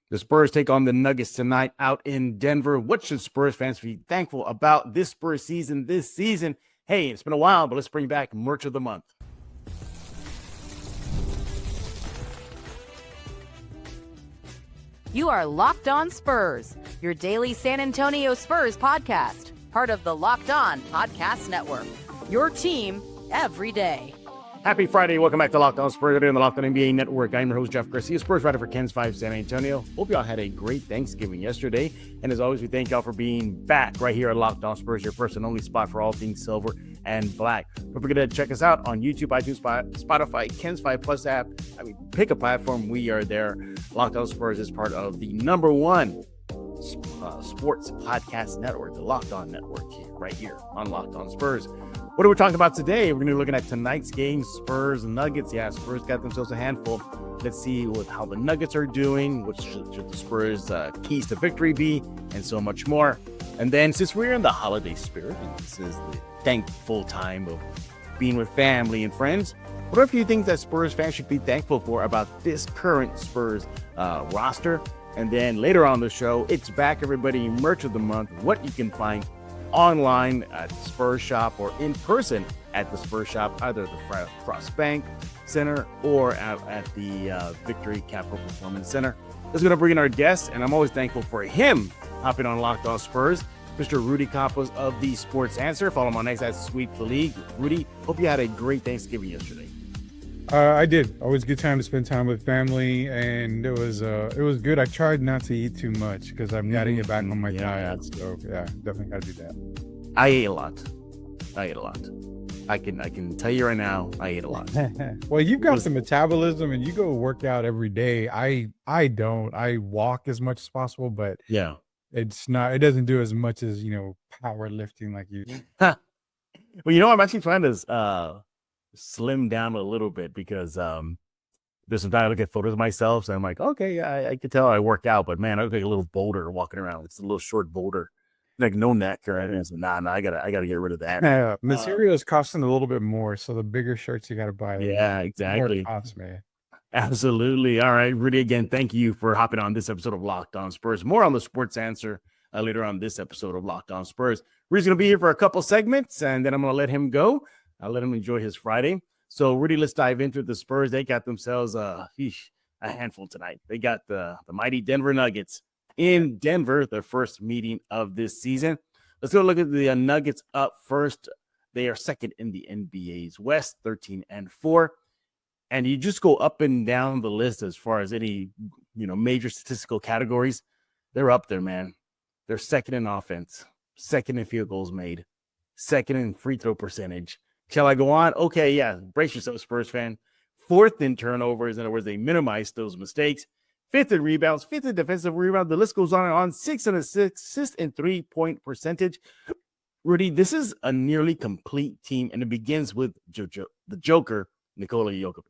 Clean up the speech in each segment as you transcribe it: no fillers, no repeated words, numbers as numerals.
The Spurs take on the Nuggets tonight out in Denver. What should Spurs fans be thankful about this Spurs season this season? Hey, it's been a while, but let's bring back Merch of the Month. You are Locked On Spurs, your daily San Antonio Spurs podcast, part of the Locked On Podcast Network, your team every day. Happy Friday. Welcome back to Locked On Spurs on the Locked On NBA Network. I'm your host, Jeff Garcia, Spurs writer for Ken's 5 San Antonio. Hope y'all had a great Thanksgiving yesterday. And as always, we thank y'all for being back right here at Locked On Spurs, your first and only spot for all things silver and black. Don't forget to check us out on YouTube, iTunes, Spotify, Ken's 5 Plus app. Pick a platform. We are there. Locked On Spurs is part of the number one sports podcast network, the Locked On Network, right here on Locked On Spurs. What are we talking about today? We're going to be looking at tonight's game, Spurs Nuggets. Yeah, Spurs got themselves a handful. Let's see how the Nuggets are doing, what should the Spurs' keys to victory be, and so much more. And then, since we're in the holiday spirit, and this is the thankful time of being with family and friends, what are a few things that Spurs fans should be thankful for about this current Spurs roster? And then later on the show, it's back, everybody, Merch of the Month, what you can find online at the Spurs shop or in person at the Spurs shop, either the Frost Bank Center or at the Victory Capital Performance Center. Let's going to bring in our guest, and I'm always thankful for him hopping on Locked On Spurs, Mr. Rudy Campos of the Sports Answer. Follow him on X at Sweep the League. Rudy, hope you had a great Thanksgiving yesterday. I did. Always a good time to spend time with family, and it was good. I tried not to eat too much because I'm got to get back on my diet. So yeah, definitely got to do that. I ate a lot. I can tell you right now, I ate a lot. Well, you've got some metabolism, and you go work out every day. I don't. I walk as much as possible, but yeah, it's not. It doesn't do as much as powerlifting like you do. Well, I'm actually trying to slim down a little bit because there's some time I look at photos of myself, so I'm like, okay, I can tell I work out, but man, I look like a little boulder walking around. It's a little short boulder, like no neck or anything. So nah, I gotta get rid of that. Yeah, material is costing a little bit more, so the bigger shirts you got to buy. Yeah, exactly. More costs, man. Absolutely. All right, Rudy, again, thank you for hopping on this episode of Locked On Spurs. More on the Sports Answer later on this episode of Locked On Spurs. Rudy's gonna be here for a couple segments, and then I'm gonna let him go. I'll let him enjoy his Friday. So, Rudy, let's dive into the Spurs. They got themselves a handful tonight. They got the mighty Denver Nuggets in Denver, their first meeting of this season. Let's go look at the Nuggets up first. They are second in the NBA's West, 13-4. And you just go up and down the list as far as any, major statistical categories. They're up there, man. They're second in offense, second in field goals made, second in free throw percentage. Shall I go on? Okay, yeah. Brace yourself, Spurs fan. Fourth in turnovers. In other words, they minimize those mistakes. Fifth in rebounds. Fifth in defensive rebound. The list goes on and on. Sixth in assists and 3-point percentage. Rudy, this is a nearly complete team, and it begins with the Joker, Nikola Jokic.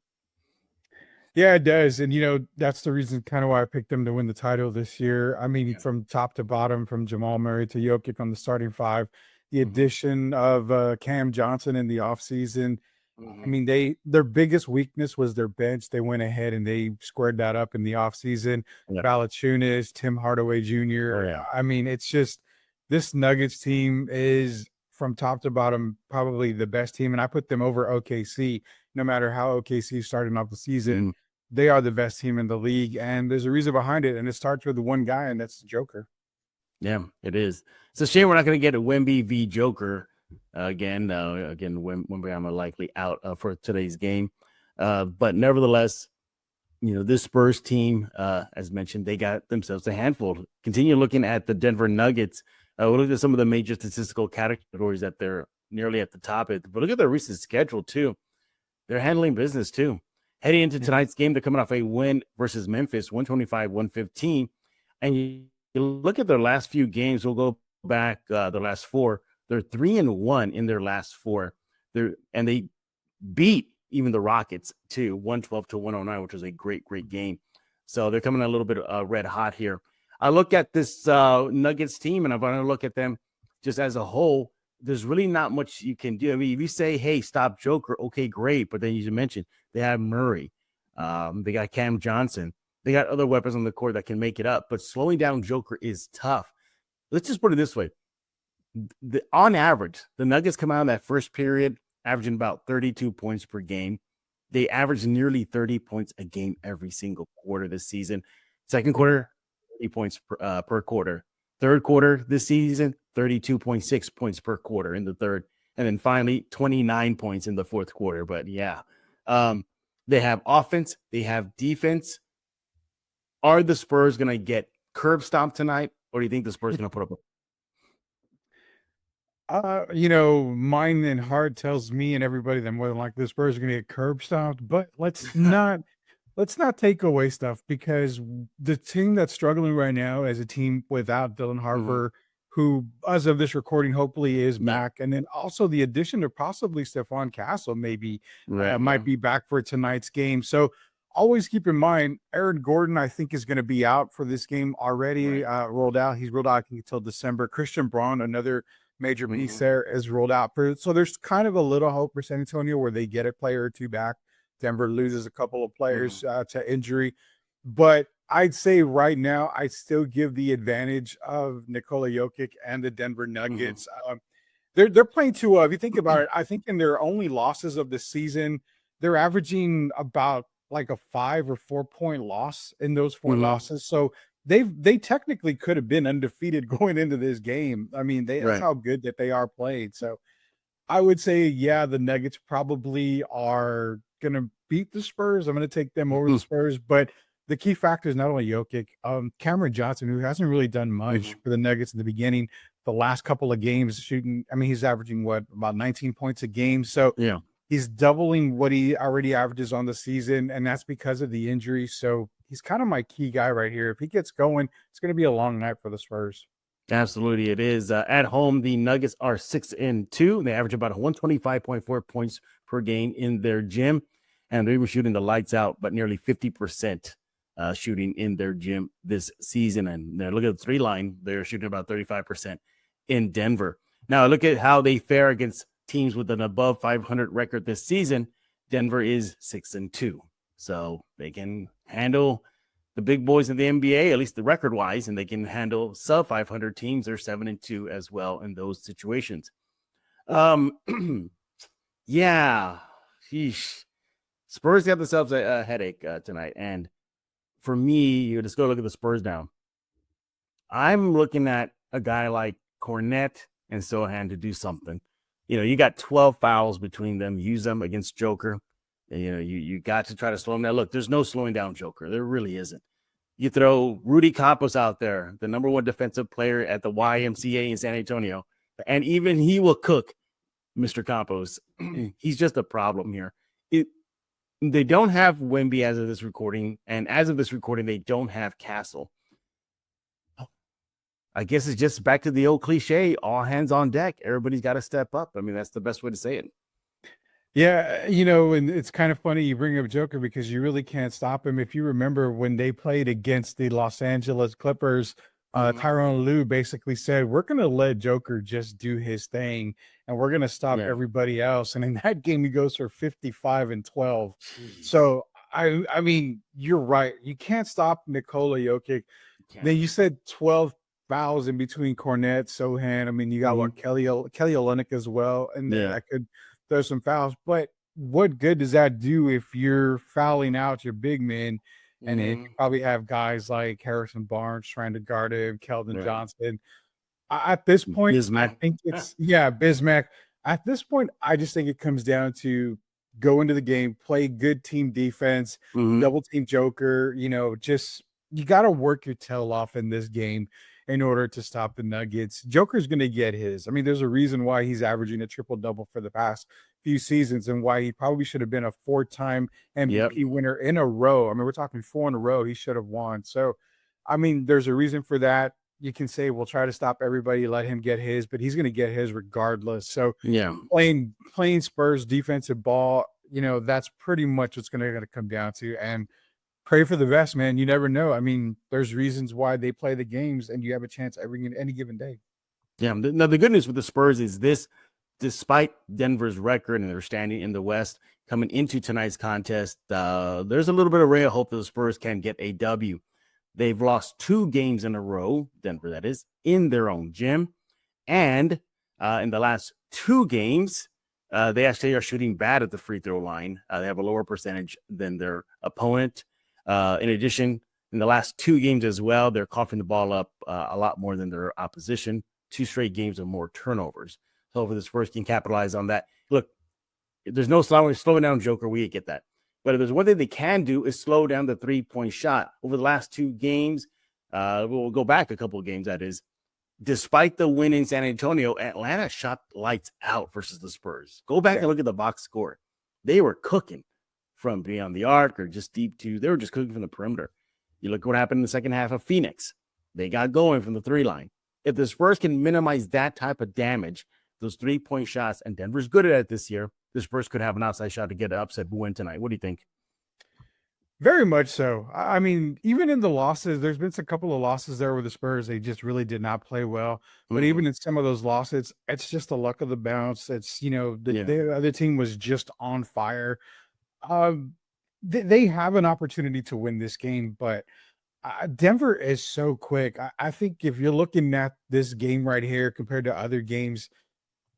Yeah, it does. And, that's the reason kind of why I picked them to win the title this year. I mean, from top to bottom, from Jamal Murray to Jokic on the starting five. The addition of Cam Johnson in the offseason. I mean, their biggest weakness was their bench. They went ahead and they squared that up in the offseason. Yeah. Valanciunas, Tim Hardaway Jr. Oh, yeah. I mean, it's just this Nuggets team is from top to bottom probably the best team, and I put them over OKC. No matter how OKC started off the season, they are the best team in the league, and there's a reason behind it, and it starts with the one guy, and that's the Joker. Yeah, it is. It's a shame we're not going to get a Wemby v. Joker again. Wembanyama likely out for today's game. But nevertheless, this Spurs team, as mentioned, they got themselves a handful. Continue looking at the Denver Nuggets. We'll look at some of the major statistical categories that they're nearly at the top of. But look at their recent schedule, too. They're handling business, too. Heading into tonight's game, they're coming off a win versus Memphis, 125-115. And you look at their last few games. We'll go back the last four. They're 3-1 in their last four. And they beat even the Rockets too, 112-109, which was a great game. So they're coming a little bit red hot here. I look at this Nuggets team, and I want to look at them just as a whole. There's really not much you can do. I mean, if you say, "Hey, stop Joker," okay, great. But then you mentioned they have Murray, they got Cam Johnson. They got other weapons on the court that can make it up, but slowing down Joker is tough. Let's just put it this way. On average, the Nuggets come out in that first period averaging about 32 points per game. They average nearly 30 points a game every single quarter this season. Second quarter, 30 points per quarter. Third quarter this season, 32.6 points per quarter in the third. And then finally, 29 points in the fourth quarter. But yeah, they have offense. They have defense. Are the Spurs going to get curb stomped tonight? Or do you think the Spurs are going to put up Mind and heart tells me and everybody that more than likely the Spurs are going to get curb stomped, but let's not take away stuff, because the team that's struggling right now as a team without Dylan Harper, who, as of this recording, hopefully is back, and then also the addition of possibly Stephon Castle maybe might be back for tonight's game. So always keep in mind, Aaron Gordon, I think, is going to be out for this game already, rolled out. He's rolled out until December. Christian Braun, another major piece there, is rolled out. So there's kind of a little hope for San Antonio where they get a player or two back. Denver loses a couple of players to injury. But I'd say right now, I still give the advantage of Nikola Jokic and the Denver Nuggets. They're playing too well. If you think about it, I think in their only losses of the season, they're averaging about like a 5 or 4 point loss in those 4 losses. So they technically could have been undefeated going into this game. I mean, that's how good that they are played. So I would say, the Nuggets probably are going to beat the Spurs. I'm going to take them over the Spurs. But the key factor is not only Jokic, Cameron Johnson, who hasn't really done much for the Nuggets in the beginning. The last couple of games shooting, I mean, he's averaging about 19 points a game. So he's doubling what he already averages on the season, and that's because of the injury. So he's kind of my key guy right here. If he gets going, it's going to be a long night for the Spurs. Absolutely, it is. At home, the Nuggets are 6-2. They average about 125.4 points per game in their gym, and they were shooting the lights out, but nearly 50% shooting in their gym this season. And look at the 3-line; they're shooting about 35% in Denver. Now, look at how they fare against teams with an above 500 record this season. Denver is 6-2, so they can handle the big boys in the NBA, at least the record wise, and they can handle sub 500 teams. They're 7-2 as well in those situations. Spurs have themselves a headache tonight. And for me, you just go look at the Spurs now. I'm looking at a guy like Cornette and Sohan to do something. You got 12 fouls between them. Use them against Joker. You got to try to slow him down. Look, there's no slowing down Joker. There really isn't. You throw Rudy Campos out there, the number 1 defensive player at the YMCA in San Antonio, and even he will cook Mr. Campos. He's just a problem here. They don't have Wemby as of this recording, and as of this recording, they don't have Castle. I guess it's just back to the old cliche, all hands on deck. Everybody's got to step up. I mean, that's the best way to say it. Yeah, and it's kind of funny you bring up Joker because you really can't stop him. If you remember when they played against the Los Angeles Clippers, Tyronn Lue basically said, we're going to let Joker just do his thing, and we're going to stop everybody else. And in that game, he goes for 55 and 12. So, I mean, you're right. You can't stop Nikola Jokic. Then you said 12 fouls in between Cornette, Sohan. I mean, you got Kelly Olynyk as well, and that could throw some fouls. But what good does that do if you're fouling out your big men? And then you probably have guys like Harrison Barnes trying to guard him, Keldon Johnson. At this point, I think it's Bismack. At this point, I just think it comes down to go into the game, play good team defense, double team Joker. You got to work your tail off in this game in order to stop the Nuggets. Joker's going to get his. I mean, there's a reason why he's averaging a triple-double for the past few seasons and why he probably should have been a 4-time MVP winner in a row. I mean, we're talking 4 in a row. He should have won. So, I mean, there's a reason for that. You can say, we'll try to stop everybody, let him get his, but he's going to get his regardless. So, playing Spurs defensive ball, that's pretty much what's going to come down to. And pray for the best, man. You never know. I mean, there's reasons why they play the games, and you have a chance any given day. Yeah. Now, the good news with the Spurs is this: despite Denver's record and their standing in the West coming into tonight's contest, there's a little bit of ray of hope that the Spurs can get a W. They've lost 2 games in a row, Denver that is, in their own gym. And in the last 2 games, they actually are shooting bad at the free throw line. They have a lower percentage than their opponent. In addition, in the last 2 games as well, they're coughing the ball up a lot more than their opposition. 2 straight games of more turnovers. So hopefully the Spurs can capitalize on that. Look, there's no slowing down Joker. We get that. But if there's one thing they can do is slow down the 3-point shot. Over the last 2 games, we'll go back a couple of games, that is. Despite the win in San Antonio, Atlanta shot lights out versus the Spurs. Go back and look at the box score. They were cooking from beyond the arc or just deep two. They were just cooking from the perimeter. You look what happened in the second half of Phoenix. They got going from the 3 line. If the Spurs can minimize that type of damage, those 3-point shots, and Denver's good at it this year, the Spurs could have an outside shot to get an upset win tonight. What do you think? Very much so. I mean, even in the losses, there's been a couple of losses there with the Spurs. They just really did not play well. But even in some of those losses, it's just the luck of the bounce. It's, the other team was just on fire. They have an opportunity to win this game, but Denver is so quick. I think if you're looking at this game right here compared to other games,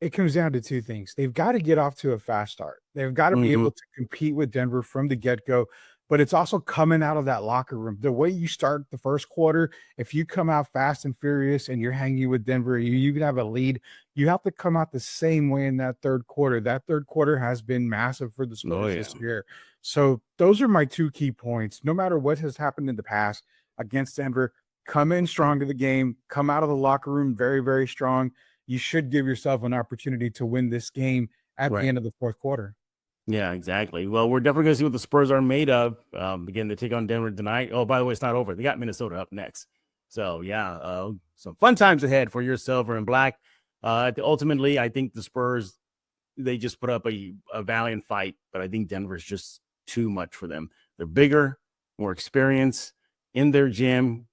it comes down to 2 things. They've got to get off to a fast start. They've got to be able to compete with Denver from the get-go. But it's also coming out of that locker room. The way you start the first quarter, if you come out fast and furious and you're hanging with Denver, you can have a lead. You have to come out the same way in that third quarter. That third quarter has been massive for the Spurs this year. So those are my 2 key points. No matter what has happened in the past against Denver, come in strong to the game, come out of the locker room very, very strong. You should give yourself an opportunity to win this game at the end of the fourth quarter. Yeah, exactly. Well, we're definitely going to see what the Spurs are made of. Again, they take on Denver tonight. Oh, by the way, it's not over. They got Minnesota up next. So, yeah, some fun times ahead for your silver and black. Ultimately, I think the Spurs, they just put up a valiant fight, but I think Denver's just too much for them. They're bigger, more experienced in their gym.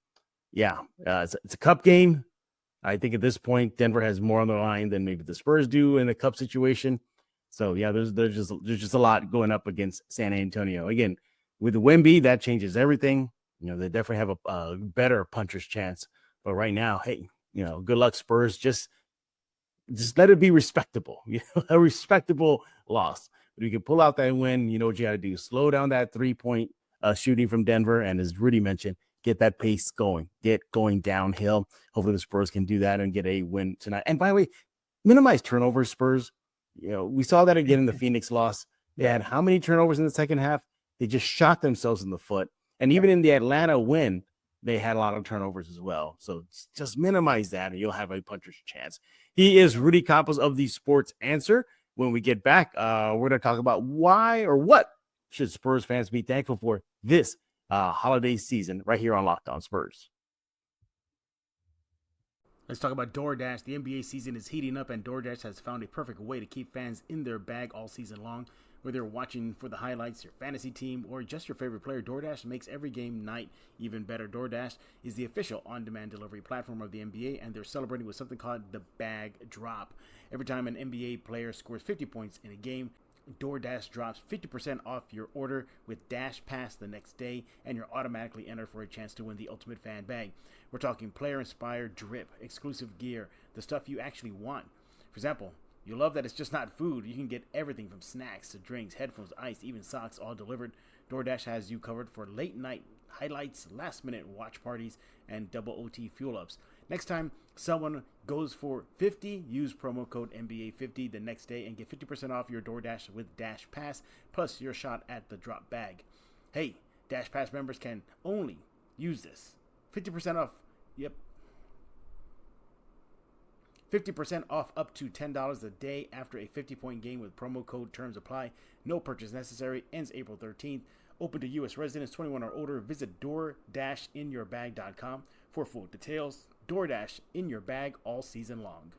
Yeah, it's a cup game. I think at this point, Denver has more on the line than maybe the Spurs do in a cup situation. So, yeah, there's just a lot going up against San Antonio. Again, with the Wemby, that changes everything. They definitely have a better puncher's chance. But right now, hey, good luck, Spurs. Just let it be respectable. A respectable loss. But you can pull out that win, you know what you got to do. Slow down that 3-point shooting from Denver. And as Rudy mentioned, get that pace going. Get going downhill. Hopefully the Spurs can do that and get a win tonight. And by the way, minimize turnovers, Spurs. We saw that again in the Phoenix loss. They had how many turnovers in the second half? They just shot themselves in the foot. And even in the Atlanta win, they had a lot of turnovers as well. So just minimize that and you'll have a puncher's chance. He is Rudy Campos of the Sports Answer. When we get back, we're going to talk about why or what should Spurs fans be thankful for this holiday season right here on Locked On Spurs. Let's talk about DoorDash. The NBA season is heating up, and DoorDash has found a perfect way to keep fans in their bag all season long. Whether you're watching for the highlights, your fantasy team, or just your favorite player, DoorDash makes every game night even better. DoorDash is the official on-demand delivery platform of the NBA, and they're celebrating with something called the Bag Drop. Every time an NBA player scores 50 points in a game, DoorDash drops 50% off your order with Dash Pass the next day, and you're automatically entered for a chance to win the ultimate fan bag. We're talking player-inspired drip, exclusive gear, the stuff you actually want. For example, you love that it's just not food. You can get everything from snacks to drinks, headphones, ice, even socks, all delivered. DoorDash has you covered for late-night highlights, last-minute watch parties, and double OT fuel-ups. Next time someone goes for 50, use promo code NBA50 the next day and get 50% off your DoorDash with Dash Pass, plus your shot at the drop bag. Hey, Dash Pass members can only use this. 50% off. Yep. 50% off up to $10 a day after a 50-point game with promo code. Terms apply. No purchase necessary. Ends April 13th. Open to U.S. residents 21 or older. Visit DoorDashInYourBag.com for full details. DoorDash in your bag all season long.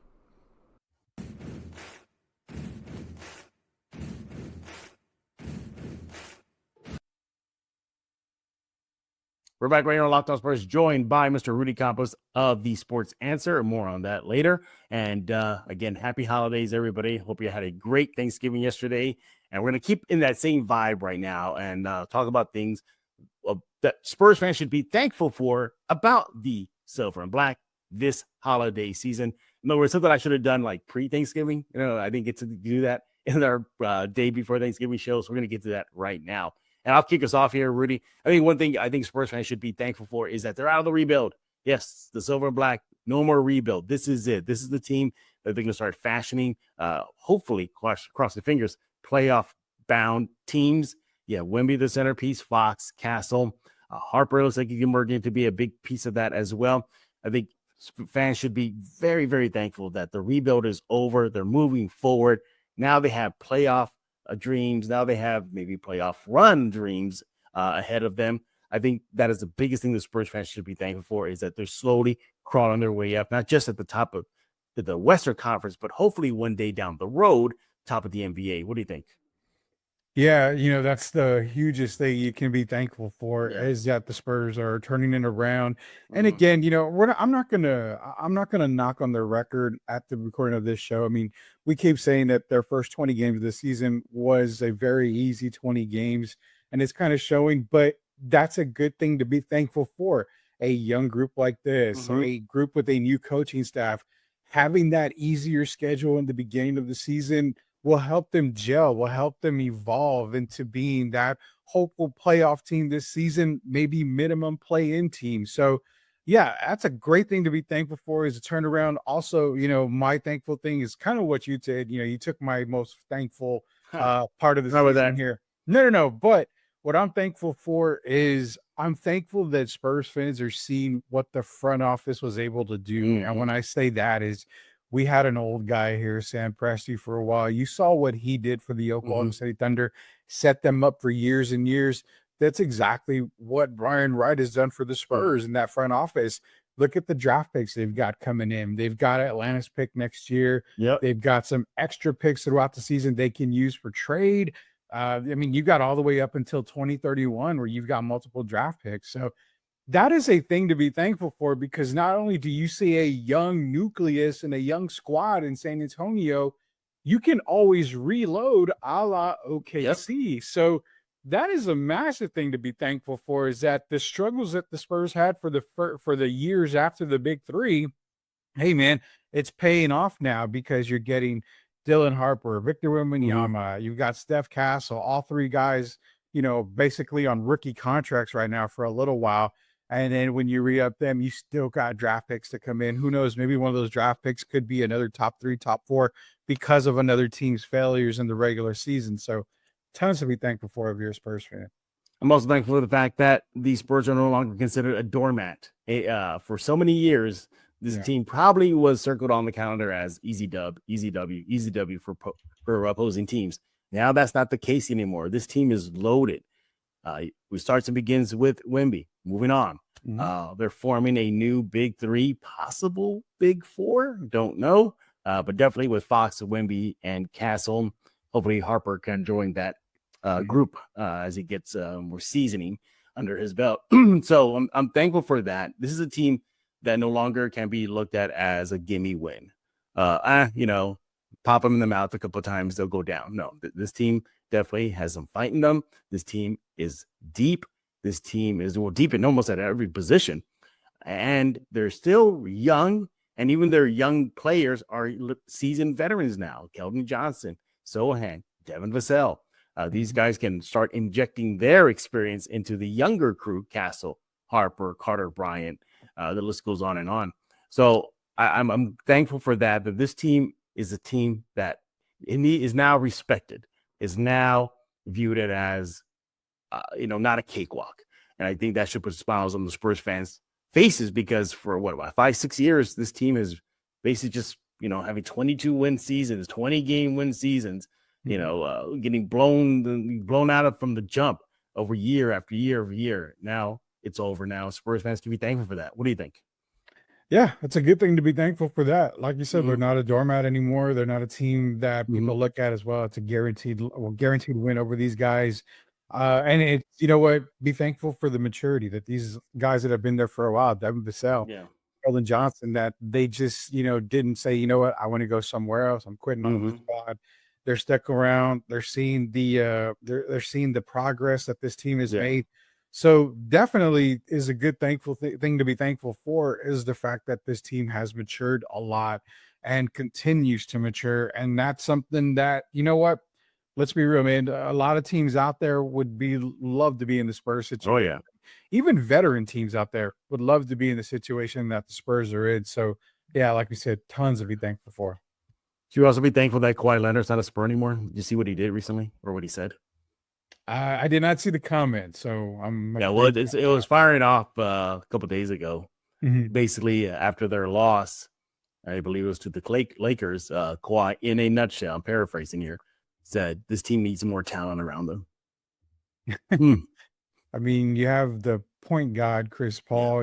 We're back right here on Locked On Spurs, joined by Mr. Rudy Campos of the Sports Answer. More on that later. And again, happy holidays, everybody. Hope you had a great Thanksgiving yesterday. And we're going to keep in that same vibe right now and talk about things that Spurs fans should be thankful for about the silver and black this holiday season. In other words, something I should have done like pre-Thanksgiving. I didn't get to do that in our day before Thanksgiving show. So we're going to get to that right now. And I'll kick us off here, Rudy. I think one thing I think Spurs fans should be thankful for is that they're out of the rebuild. Yes, the silver and black, no more rebuild. This is it. This is the team that they're going to start fashioning, hopefully, cross the fingers, playoff-bound teams. Yeah, Wemby, the centerpiece, Fox, Castle. Harper looks like he can work into be a big piece of that as well. I think fans should be very, very thankful that the rebuild is over. They're moving forward. Now they have playoff dreams. Now they have maybe playoff run dreams ahead of them. I think that is the biggest thing the Spurs fans should be thankful for is that they're slowly crawling their way up, not just at the top of the Western Conference, but hopefully one day down the road, top of the NBA. What do you think? Yeah, that's the hugest thing you can be thankful for is that the Spurs are turning it around. And again, I'm not gonna knock on their record at the recording of this show. I mean, we keep saying that their first 20 games of the season was a very easy 20 games, and it's kind of showing, but that's a good thing to be thankful for. A young group like this, a group with a new coaching staff, having that easier schedule in the beginning of the season will help them gel, will help them evolve into being that hopeful playoff team this season, maybe minimum play-in team. So, yeah, that's a great thing to be thankful for is a turnaround. Also, my thankful thing is kind of what you did. You took my most thankful part of the season here. No. But what I'm thankful for is I'm thankful that Spurs fans are seeing what the front office was able to do. And when I say that is, we had an old guy here, Sam Presti, for a while. You saw what he did for the Oklahoma City Thunder, set them up for years and years. That's exactly what Brian Wright has done for the Spurs in that front office. Look at the draft picks they've got coming in. They've got Atlanta's pick next year. Yep. They've got some extra picks throughout the season they can use for trade. I mean, you got all the way up until 2031 where you've got multiple draft picks. So that is a thing to be thankful for because not only do you see a young nucleus and a young squad in San Antonio, you can always reload a la OKC. Yep. So that is a massive thing to be thankful for is that the struggles that the Spurs had for the years after the big three, hey, man, it's paying off now because you're getting Dylan Harper, Victor Wembanyama, you've got Steph Castle, all three guys, basically on rookie contracts right now for a little while. And then when you re-up them, you still got draft picks to come in. Who knows? Maybe one of those draft picks could be another top 3, top 4 because of another team's failures in the regular season. So tons to be thankful for if you're a Spurs fan. I'm also thankful for the fact that the Spurs are no longer considered a doormat. For so many years, this team probably was circled on the calendar as easy dub, easy W, easy W for opposing teams. Now that's not the case anymore. This team is loaded. We starts and begins with Wemby. Moving on. They're forming a new big 3, possible big 4. Don't know. But definitely with Fox, Wemby, and Castle. Hopefully Harper can join that group as he gets more seasoning under his belt. So I'm thankful for that. This is a team that no longer can be looked at as a gimme win. Pop them in the mouth a couple of times, they'll go down. No, this team definitely has some fight in them. This team is deep. This team is deep in almost at every position. And they're still young. And even their young players are seasoned veterans now. Keldon Johnson, Sohan, Devin Vassell. These guys can start injecting their experience into the younger crew, Castle, Harper, Carter Bryant. The list goes on and on. So I'm thankful for that this team is a team that is now respected, is now viewed it as, not a cakewalk. And I think that should put smiles on the Spurs fans' faces because for 5-6 years, this team is basically just, having 22 win seasons, 20 game win seasons, getting blown out of from the jump over year after year after year. Now it's over now. Spurs fans can be thankful for that. What do you think? Yeah, it's a good thing to be thankful for that. Like you said, they're not a doormat anymore. They're not a team that people look at as well. It's a guaranteed win over these guys. And it's, you know what, be thankful for the maturity that these guys that have been there for a while, Devin Vassell, Yeah. Keldon Johnson, that they just, didn't say, you know what, I want to go somewhere else. I'm quitting on the Mm-hmm. squad. They're stuck around. They're seeing they're seeing the progress that this team has Yeah. made. So definitely is a good thankful thing to be thankful for, is the fact that this team has matured a lot and continues to mature. And that's something that, you know what, let's be real, man. A lot of teams out there would love to be in the Spurs Oh situation. yeah. Even veteran teams out there would love to be in the situation that the Spurs are in. So yeah, like we said, tons to be thankful for. Should we also be thankful that Kawhi Leonard's not a Spur anymore? Did you see what he did recently or what he said? I did not see the comment, so I'm Yeah, well, it was firing off a couple of days ago. Mhm. Basically, after their loss, I believe it was to the Lakers, Kawhi, in a nutshell, I'm paraphrasing here, said this team needs more talent around them. I mean, you have the point guard, Chris Paul.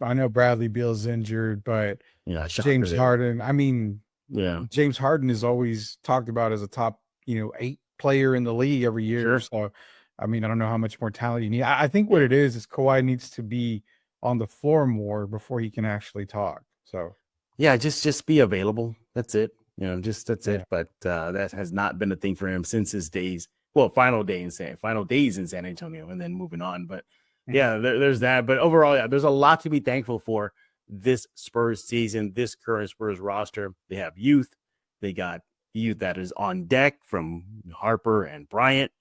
I know Bradley Beal's injured, but Yeah, James Harden. I mean, yeah, James Harden is always talked about as a top, 8 player in the league every year. Sure. So, I mean, I don't know how much more talent you need. I think what it is Kawhi needs to be on the floor more before he can actually talk. So, yeah, just be available. That's it. That's Yeah. it. But that has not been a thing for him since his days. Well, final days in San Antonio, and then moving on. But yeah, there's that. But overall, yeah, there's a lot to be thankful for this Spurs season, this current Spurs roster. They have youth. They got youth that is on deck from Harper and Bryant.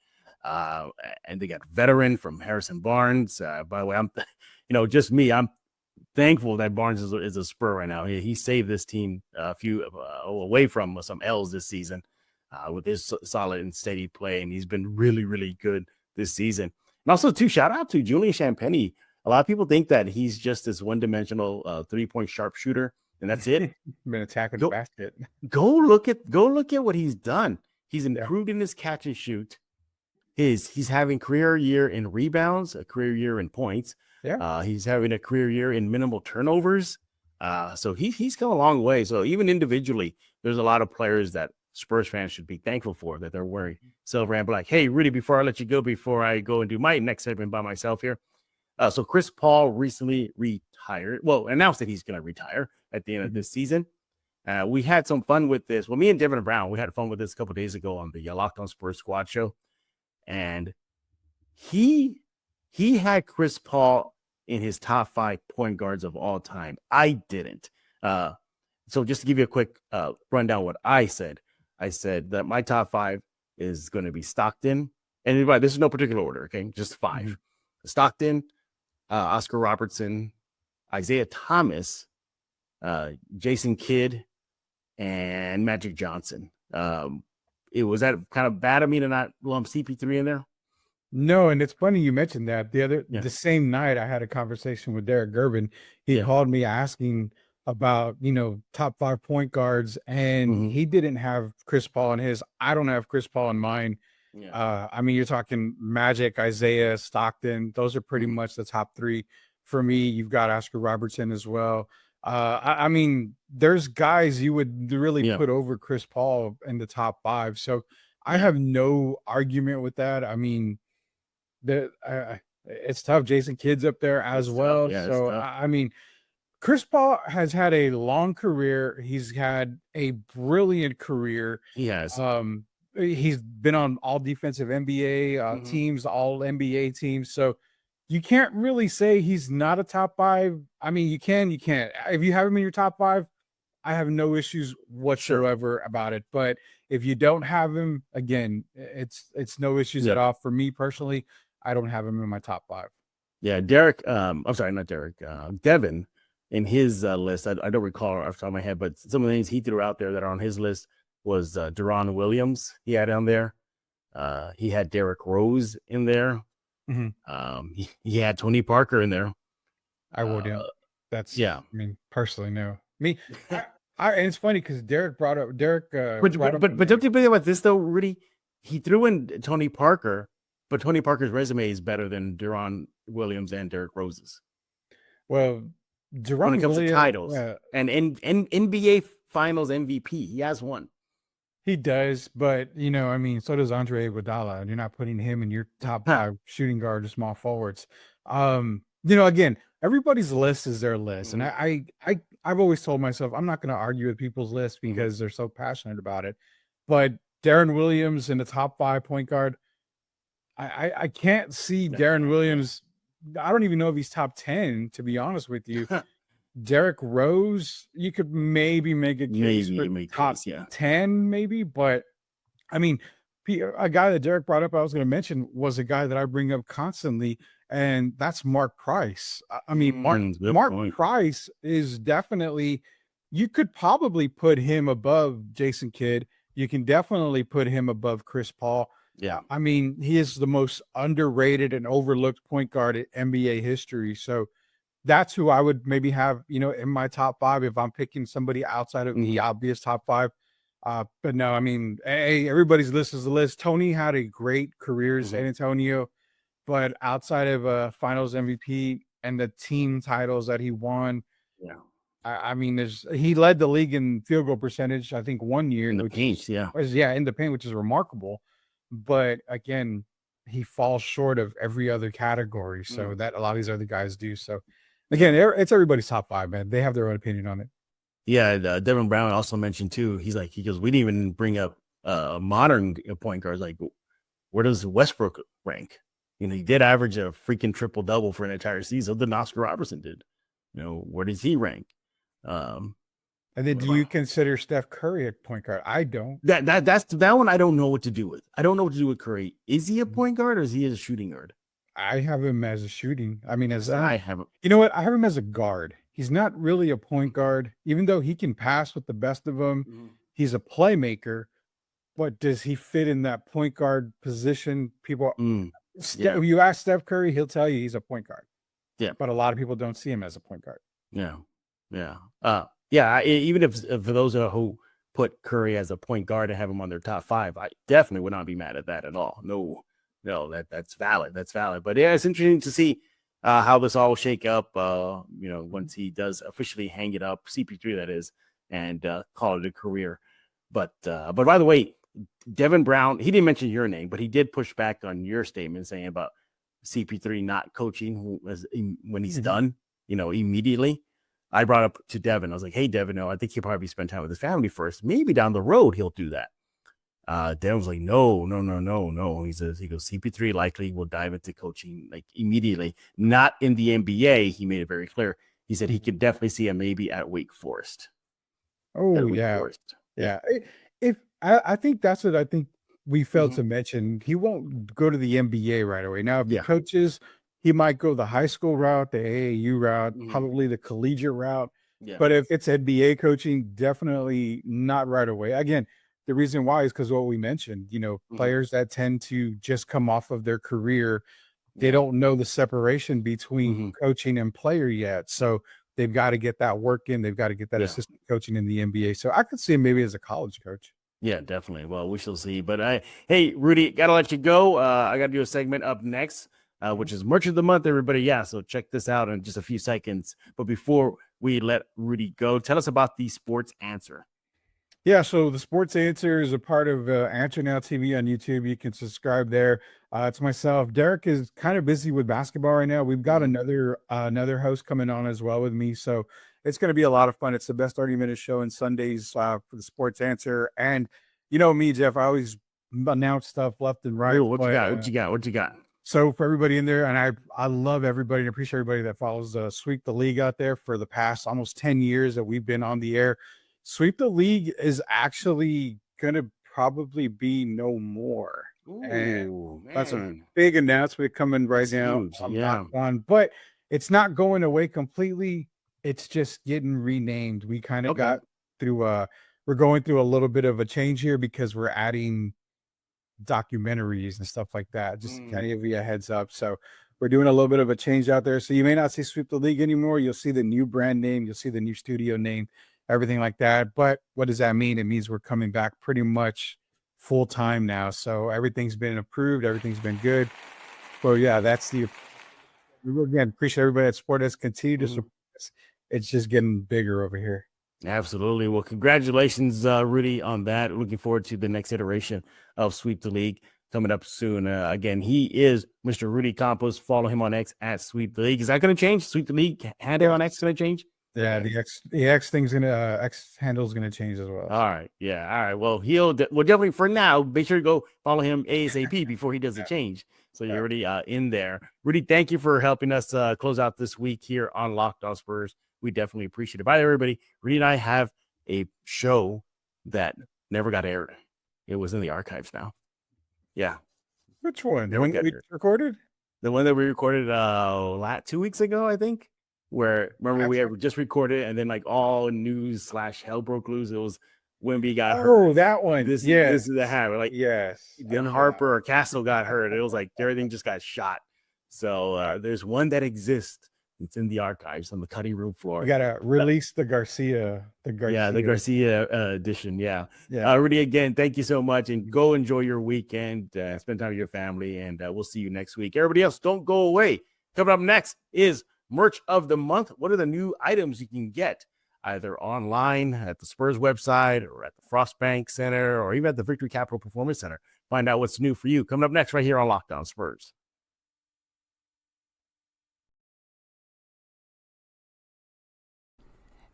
And they got veteran from Harrison Barnes. By the way, I'm, just me. I'm thankful that Barnes is a Spur right now. He saved this team a few away from some L's this season with his solid and steady play, and he's been really, really good this season. And also, too, shout out to Julian Champagnie. A lot of people think that he's just this one-dimensional 3-point sharpshooter, and that's it. Been attacking the basket. Go look at what he's done. He's improved in his catch and shoot. He's having career year in rebounds, a career year in points. Yeah. He's having a career year in minimal turnovers. So he's come a long way. So even individually, there's a lot of players that Spurs fans should be thankful for, that they're wearing silver and black. Hey, Rudy, before I let you go, before I go and do my next segment by myself here. So Chris Paul recently retired. Well, announced that he's going to retire at the end of this season. We had some fun with this. Well, me and Devin Brown, we had fun with this a couple of days ago on the Locked On Spurs Squad show. And he had Chris Paul in his top 5 point guards of all time. I didn't. So just to give you a quick rundown what I said that my top 5 is going to be Stockton. And this is no particular order, okay? Just 5. Mm-hmm. Stockton, Oscar Robertson, Isaiah Thomas, Jason Kidd, and Magic Johnson. Was that kind of bad of me to not lump CP3 in there? No, and it's funny you mentioned that. The same night I had a conversation with Derek Gervin. He called me asking about, top 5 point guards, and he didn't have Chris Paul in his. I don't have Chris Paul in mine. Yeah. I mean, you're talking Magic, Isaiah, Stockton. Those are pretty much the top 3 for me. You've got Oscar Robertson as well. I mean, there's guys you would really put over Chris Paul in the top 5. So I have no argument with that. I mean, it's tough. Jason Kidd's up there as well. Yeah, so I mean, Chris Paul has had a long career. He's had a brilliant career. He has. He's been on all defensive NBA teams, all NBA teams. So you can't really say he's not a top 5. I mean, you can't. If you have him in your top 5, I have no issues whatsoever about it. But if you don't have him, again, it's no issues at all. For me personally, I don't have him in my top 5. Yeah, Derek. I'm sorry, not Derek. Devin, in his list, I don't recall off the top of my head, but some of the names he threw out there that are on his list was Deron Williams. He had on there. He had Derrick Rose in there. He had Tony Parker in there. I wouldn't. I mean, personally, no. Me, and it's funny because Derek brought up. But don't you think about this though, Rudy? He threw in Tony Parker, but Tony Parker's resume is better than Deron Williams and Derrick Rose's. Well, when it comes to titles and NBA Finals MVP, he has one. He does, but I mean, so does Andre Iguodala, and you're not putting him in your top Huh. 5 shooting guard or small forwards. Again, everybody's list is their list, and Mhm. I've always told myself I'm not going to argue with people's lists Mhm. because they're so passionate about it. But Darren Williams in the top 5 point guard, I can't see Yeah. Darren Williams. I don't even know if he's top 10, to be honest with you. Derrick Rose, you could maybe make a case Maybe for you make top case, yeah. 10, maybe, but I mean, a guy that Derek brought up, I was going to mention, was a guy that I bring up constantly, and that's Mark Price. I mean, Good Mark point. Price is definitely, you could probably put him above Jason Kidd. You can definitely put him above Chris Paul. Yeah. I mean, he is the most underrated and overlooked point guard in NBA history. So that's who I would maybe have, in my top 5 if I'm picking somebody outside of the Mhm. obvious top 5. But no, I mean, hey, everybody's list is a list. Tony had a great career in Mhm. San Antonio, but outside of Finals MVP and the team titles that he won, Yeah. I mean, he led the league in field goal percentage, I think, one year, In the which paint, yeah. in the paint, which is remarkable. But again, he falls short of every other category, so Mm. that a lot of these other guys do. So again, it's everybody's top 5, man. They have their own opinion on it. Yeah, Devin Brown also mentioned too. He goes, we didn't even bring up modern point guards. Like, where does Westbrook rank? He did average a freaking triple double for an entire season than Oscar Robertson did. Where does he rank? Um, And then, do you consider Steph Curry a point guard? I don't. that's that one. I don't know what to do with. I don't know what to do with Curry. Is he a point guard or is he a shooting guard? I have him as a shooting. I mean, I haven't. you know what? I have him as a guard. He's not really a point guard, even though he can pass with the best of them. He's a playmaker, but does he fit in that point guard position? Yeah, You ask Steph Curry, he'll tell you he's a point guard. yeah, But a lot of people don't see him as a point guard. yeah, yeah. Yeah. Even if for those who put Curry as a point guard and have him on their top 5, I definitely would not be mad at that at all. No, that's valid. That's valid. But yeah, it's interesting to see how this all will shake up. Once he does officially hang it up, CP3 that is, and call it a career. But by the way, Devin Brown, he didn't mention your name, but he did push back on your statement saying about CP3 not coaching when he's done, immediately. I brought up to Devin. I was like, hey, Devin, no, I think he'll probably spend time with his family first. Maybe down the road he'll do that. Devin was like, no. He goes, CP3 likely will dive into coaching like immediately, not in the NBA. He made it very clear. He said he could definitely see him maybe at Wake Forest. Oh, yeah. Forest. Yeah. If I think that's what I think we failed Mhm. to mention. He won't go to the NBA right away. Now, if he Yeah. coaches, he might go the high school route, the AAU route, Mhm. probably the collegiate route. Yeah. But if it's NBA coaching, definitely not right away. Again, the reason why is because what we mentioned, Mhm. players that tend to just come off of their career, they Yeah. don't know the separation between Mhm. coaching and player yet. So they've got to get that work in. They've got to get that Yeah. assistant coaching in the NBA. So I could see him maybe as a college coach. Yeah, definitely. Well, we shall see. But hey, Rudy, gotta let you go. I gotta do a segment up next, which is Merch of the Month, everybody. Yeah, so check this out in just a few seconds. But before we let Rudy go, tell us about the Sports Answer. Yeah, so the Sports Answer is a part of Answer Now TV on YouTube. You can subscribe there. It's myself. Derek is kind of busy with basketball right now. We've got another host coming on as well with me, so it's going to be a lot of fun. It's the best 30-minute show on Sundays for the Sports Answer. And you know me, Jeff, I always announce stuff left and right. Ooh, what you but, got? What you got? What you got? So for everybody in there, and I love everybody and appreciate everybody that follows Sweep the League out there for the past almost 10 years that we've been on the air. Sweep the League is actually going to probably be no more. And Ooh, that's a man. big announcement coming right That's now. huge. I'm Yeah. not on, but it's not going away completely. It's just getting renamed. We kind of Okay. got through we're going through a little bit of a change here because we're adding documentaries and stuff like that. Just to kind of give you a heads up. So we're doing a little bit of a change out there. So you may not see Sweep the League anymore. You'll see the new brand name. You'll see the new studio name, everything like that. But what does that mean? It means we're coming back pretty much full time now. So everything's been approved. Everything's been good. Well, yeah, again, appreciate everybody that support us. Continue to support us. It's just getting bigger over here. Absolutely. Well, congratulations, Rudy, on that. Looking forward to the next iteration of Sweep the League coming up soon. Again, he is Mr. Rudy Campos. Follow him on X at Sweep the League. Is that going to change? Sweep the League handle on X going to change? Yeah, the X thing's gonna X handle's gonna change as well. All right. Yeah. All right. Well, well, definitely for now, make sure to go follow him ASAP before he does a change. So you're already in there. Rudy, thank you for helping us close out this week here on Locked On Spurs. We definitely appreciate it. Bye, everybody. Rudy and I have a show that never got aired. It was in the archives now. Yeah. Which one? The one that we recorded? The one that we recorded 2 weeks ago, I think. Where remember we had just recorded and then like all news / hell broke loose. It was Wemby got hurt. Oh, that one. This is the habit. Like then Harper or Castle got hurt. It was like everything just got shot. So there's one that exists. It's in the archives on the cutting room floor. We gotta release the Garcia. The Garcia edition. Yeah. Rudy, again, thank you so much, and go enjoy your weekend. Spend time with your family, and we'll see you next week. Everybody else, don't go away. Coming up next is Merch of the Month. What are the new items you can get either online at the Spurs website or at the Frost Bank Center or even at the Victory Capital Performance Center? Find out what's new for you. Coming up next right here on Locked On Spurs.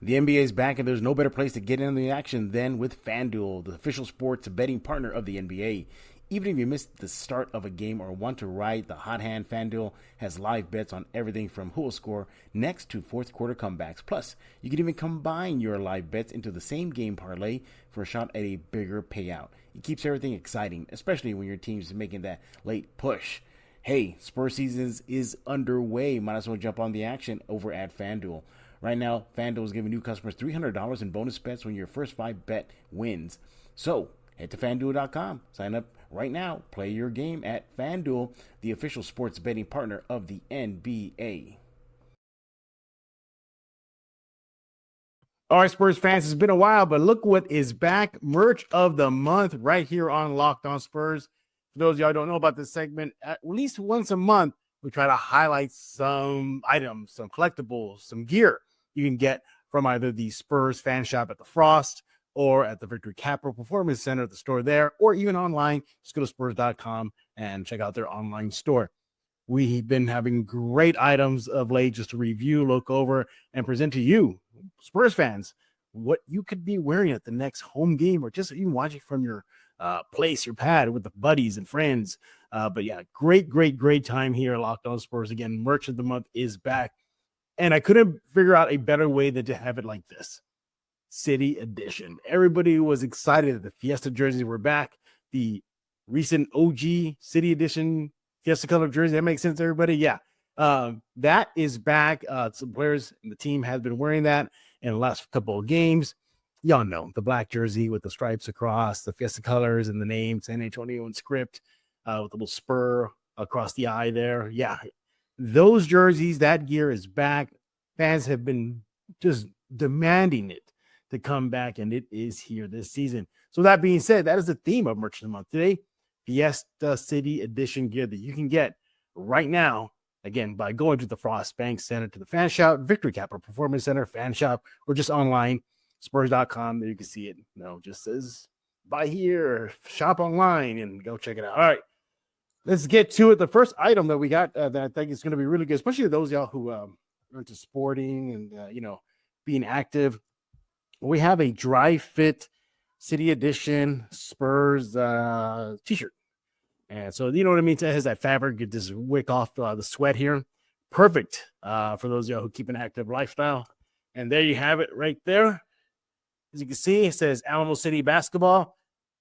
The NBA is back, and there's no better place to get in the action than with FanDuel, the official sports betting partner of the NBA. Even if you missed the start of a game or want to ride the hot hand, FanDuel has live bets on everything from who will score next to fourth quarter comebacks. Plus, you can even combine your live bets into the same game parlay for a shot at a bigger payout. It keeps everything exciting, especially when your team's making that late push. Hey, Spurs season is underway. Might as well jump on the action over at FanDuel. Right now, FanDuel is giving new customers $300 in bonus bets when your first 5 bet wins. So, head to FanDuel.com. Sign up right now. Play your game at FanDuel, the official sports betting partner of the NBA. All right, Spurs fans, it's been a while, but look what is back. Merch of the month right here on Locked On Spurs. For those of y'all who don't know about this segment, at least once a month, we try to highlight some items, some collectibles, some gear you can get from either the Spurs fan shop at the Frost or at the Victory Capital Performance Center, the store there, or even online. Just go to Spurs.com and check out their online store. We've been having great items of late just to review, look over, and present to you, Spurs fans, what you could be wearing at the next home game or just even watching from your place, your pad with the buddies and friends. But yeah, great time here at Locked On Spurs. Again, Merch of the Month is back. And I couldn't figure out a better way than to have it like this. City Edition. Everybody was excited that the Fiesta jerseys were back. The recent OG City Edition Fiesta color jersey. That makes sense to everybody? Yeah. That is back. Some players in the team have been wearing that in the last couple of games. Y'all know the black jersey with the stripes across, the Fiesta colors and the name San Antonio and script with a little spur across the eye there. Yeah. Those jerseys, that gear is back. Fans have been just demanding it to come back, and it is here this season. So that being said, that is the theme of Merch of the Month today. Fiesta City Edition gear that you can get right now, again, by going to the Frost Bank Center, to the Fan Shop, Victory Capital Performance Center, Fan Shop, or just online, Spurs.com. There you can see it. Just says buy here, shop online, and go check it out. All right. Let's get to it. The first item that we got that I think is going to be really good, especially those of y'all who are into sporting and, being active. We have a dry fit City Edition Spurs t-shirt. And so, you know what I mean? It has that fabric, get this wick off the sweat here. Perfect for those of y'all who keep an active lifestyle. And there you have it right there. As you can see, it says Alamo City Basketball.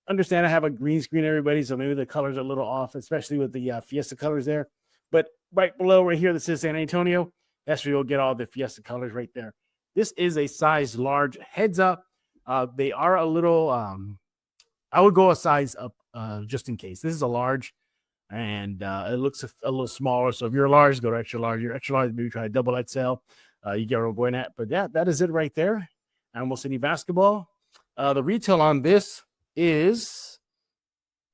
Understand I have a green screen, everybody, so maybe the colors are a little off, especially with the Fiesta colors there. But right below right here, this is San Antonio. That's where you'll get all the Fiesta colors right there. This is a size large. Heads up, they are a little, I would go a size up just in case. This is a large, and it looks a little smaller. So if you're a large, go to extra large. You're extra large, maybe try a double XL. You get what I'm going at. But yeah, that is it right there. Alamo City Basketball. The retail on this is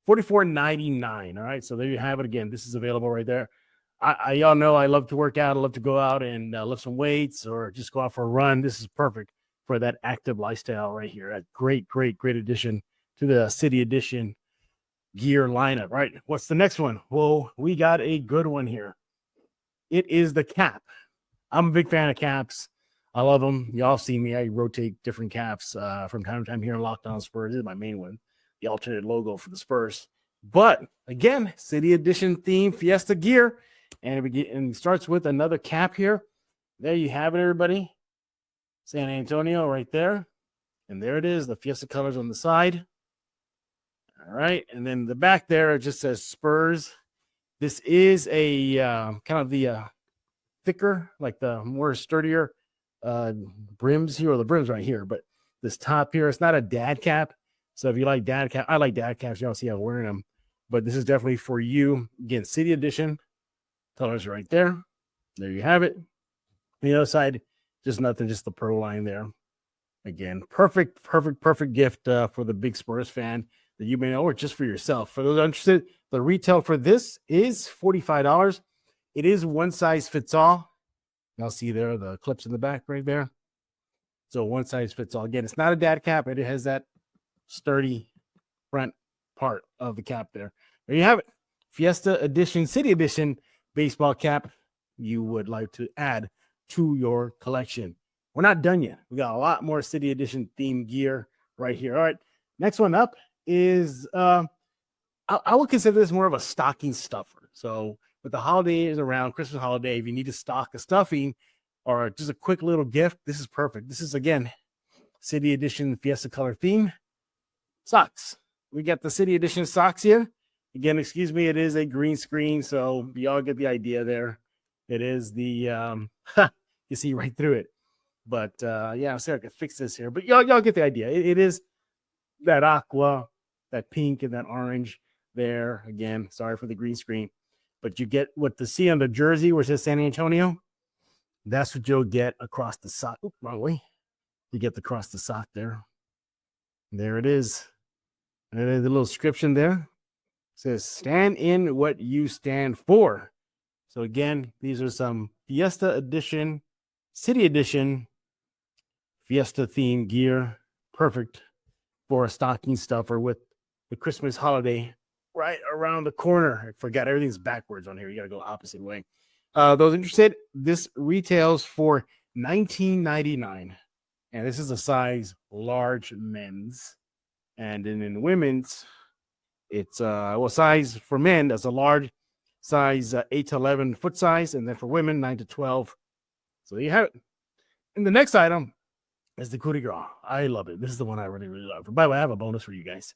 $44.99. All right, so there you have it. Again, this is available right there. Y'all know I love to work out. I love to go out and lift some weights or just go out for a run. This is perfect for that active lifestyle right here. A great addition to the City Edition gear lineup. Right. What's the next one? Well, we got a good one here. It is the cap. I'm a big fan of caps. I love them. Y'all see me. I rotate different caps from time to time here in Locked On Spurs. This is my main one, the alternate logo for the Spurs. But again, City Edition theme Fiesta gear. And it starts with another cap here. There you have it, everybody. San Antonio right there. And there it is, the Fiesta colors on the side. All right. And then the back there, it just says Spurs. This is a kind of the thicker, like the more sturdier brims here, or the brims right here. But this top here, it's not a dad cap. So if you like dad cap, I like dad caps. You don't see I'm wearing them. But this is definitely for you. Again, City Edition. Colors right there. There you have it. The other side, just nothing, just the pro line there. Again, perfect gift for the big Spurs fan that you may know, or just for yourself. For those interested, the retail for this is $45. It is one size fits all. Y'all see there the clips in the back right there. So one size fits all. Again, it's not a dad cap, but it has that sturdy front part of the cap there. There you have it. Fiesta Edition, City Edition baseball cap you would like to add to your collection. We're not done yet. We got a lot more City Edition themed gear right here. All right, next one up is I would consider this more of a stocking stuffer. So with the holidays around, Christmas holiday, if you need to stock a stuffing or just a quick little gift, this is perfect. This is, again, City Edition Fiesta color theme socks. We got the City Edition socks here. Again, excuse me, it is a green screen, so y'all get the idea there. It is the you see right through it. But yeah, I'll see if I can fix this here. But y'all get the idea. It is that aqua, that pink, and that orange there. Again, sorry for the green screen. But you get what to see on the jersey where it says San Antonio. That's what you'll get across the sock. Oops, wrong way. You get across the sock there. There it is. And there's a little description there. It says, stand in what you stand for. So again, these are some Fiesta Edition, City Edition, Fiesta themed gear. Perfect for a stocking stuffer with the Christmas holiday right around the corner. I forgot everything's backwards on here. You got to go opposite way. Those interested, this retails for $19.99. And this is a size large men's. And then in women's, it's size for men, that's a large size 8 to 11 foot size, and then for women 9 to 12. So there you have it. And the next item is the coup de grace. I love it. This is the one I really love. By the way, I have a bonus for you guys.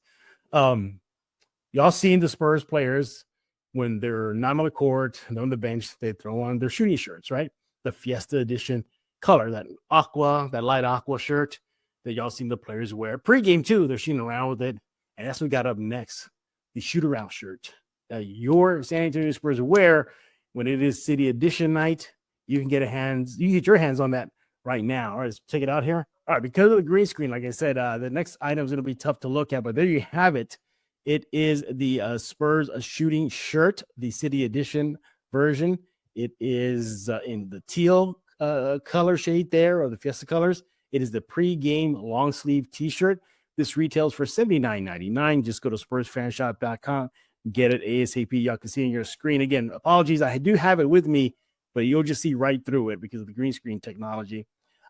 Y'all seen the Spurs players when they're not on the court, they're on the bench, they throw on their shooting shirts, right? The Fiesta Edition color, that aqua, that light aqua shirt that y'all seen the players wear pre-game too. They're shooting around with it, and that's what we got up next. The shoot around shirt that your San Antonio Spurs wear when it is City Edition night. You can get your hands on that right now. All right, let's check it out here. All right, because of the green screen, like I said, the next item is going to be tough to look at, but there you have it. It is the Spurs shooting shirt, the City Edition version. It is in the teal color shade there, or the Fiesta colors. It is the pre-game long sleeve t-shirt. This retails for $79.99. Just go to SpursFanshop.com, get it ASAP. Y'all can see on your screen. Again, apologies, I do have it with me, but you'll just see right through it because of the green screen technology.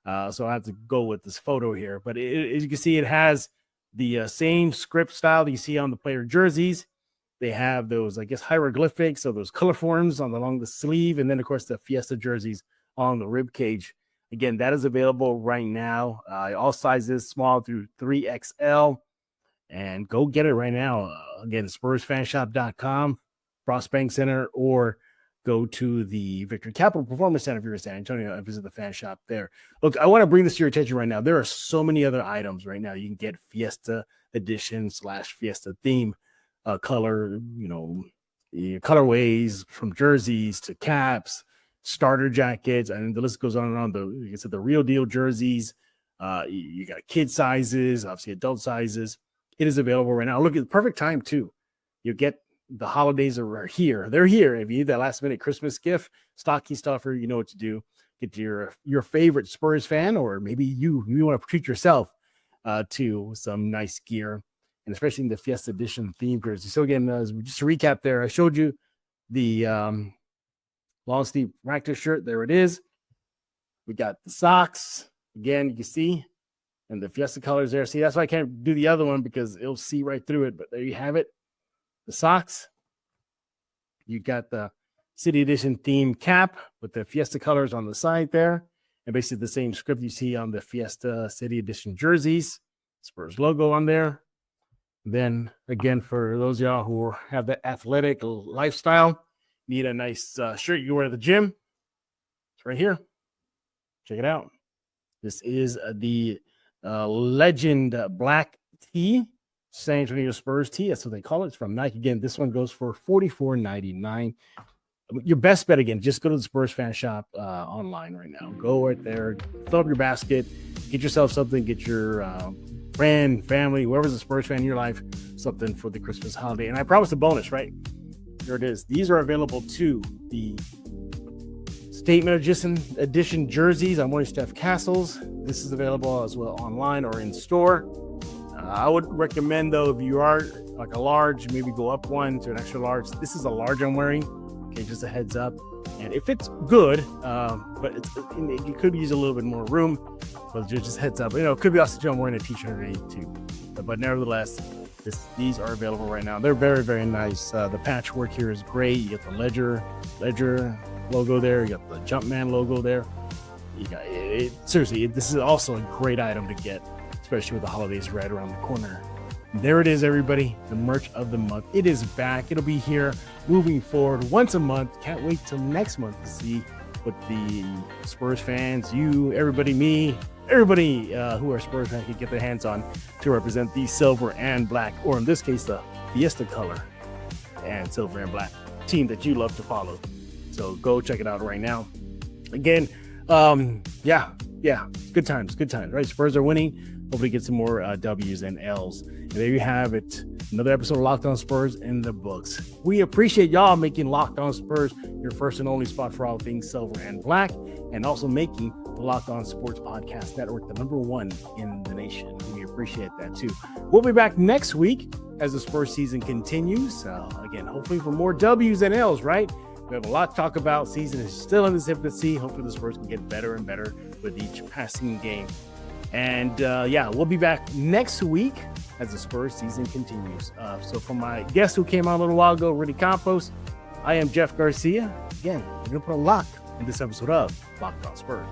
So I have to go with this photo here. But as you can see, it has the same script style that you see on the player jerseys. They have those, I guess, hieroglyphics, or those color forms along the sleeve, and then, of course, the Fiesta jerseys on the rib cage. Again, that is available right now. All sizes, small through 3XL. And go get it right now. Again, SpursFanshop.com, Frost Bank Center, or go to the Victory Capital Performance Center if you're in San Antonio and visit the fan shop there. Look, I want to bring this to your attention right now. There are so many other items right now. You can get Fiesta Edition / Fiesta theme color, colorways from jerseys to caps, starter jackets, and the list goes on and on. Like I said, the real deal jerseys. You got kid sizes, obviously adult sizes. It is available right now. Look, at the perfect time too. You get the holidays are here. They're here. If you need that last minute Christmas gift, stocking stuffer, you know what to do. get your favorite Spurs fan, or maybe you want to treat yourself to some nice gear, and especially in the Fiesta Edition theme jersey. So again, just to recap there, I showed you the long sleeve practice shirt. There it is. We got the socks. Again, you can see, and the Fiesta colors there. See, that's why I can't do the other one because it'll see right through it. But there you have it. The socks. You got the City Edition theme cap with the Fiesta colors on the side there. And basically the same script you see on the Fiesta City Edition jerseys. Spurs logo on there. Then, again, for those of y'all who have the athletic lifestyle, need a nice shirt you wear to the gym. It's right here. Check it out. This is the Legend Black Tee, San Antonio Spurs tee. That's what they call it. It's from Nike. Again, this one goes for $44.99. Your best bet, again, just go to the Spurs fan shop online right now. Go right there, fill up your basket, get yourself something, get your friend, family, whoever's a Spurs fan in your life, something for the Christmas holiday. And I promised a bonus, right? Here it is. These are available too. The Statement Edition jerseys. I'm wearing Steph Castles. This is available as well online or in store. I would recommend, though, if you are like a large, maybe go up one to an extra large. This is a large I'm wearing. Okay, just a heads up. And if it's good, but you could use a little bit more room, but just heads up. it could be also I'm wearing a t-shirt underneath too. But nevertheless, these are available right now. They're very, very nice. The patchwork here is great. You get the Ledger logo there. You got the Jumpman logo there. You got it. Seriously, this is also a great item to get, especially with the holidays right around the corner. There it is, everybody. The merch of the month. It is back. It'll be here moving forward once a month. Can't wait till next month to see what the Spurs fans, you, everybody, me, everybody who are Spurs fans can get their hands on to represent the silver and black, or in this case, the Fiesta color and silver and black team that you love to follow. So go check it out right now. Again, good times, right? Spurs are winning. Hopefully get some more W's and L's. And there you have it. Another episode of Locked On Spurs in the books. We appreciate y'all making Locked On Spurs your first and only spot for all things silver and black, and also making the Locked On Sports Podcast Network the #1 in the nation. We appreciate that too. We'll be back next week as the Spurs season continues. Again, hopefully for more W's and L's, right? We have a lot to talk about. Season is still in its infancy. Hopefully the Spurs can get better and better with each passing game. And we'll be back next week as the Spurs season continues. So for my guest who came on a little while ago, Rudy Campos, I am Jeff Garcia. Again, we're going to put a lock in this episode of Locked On Spurs.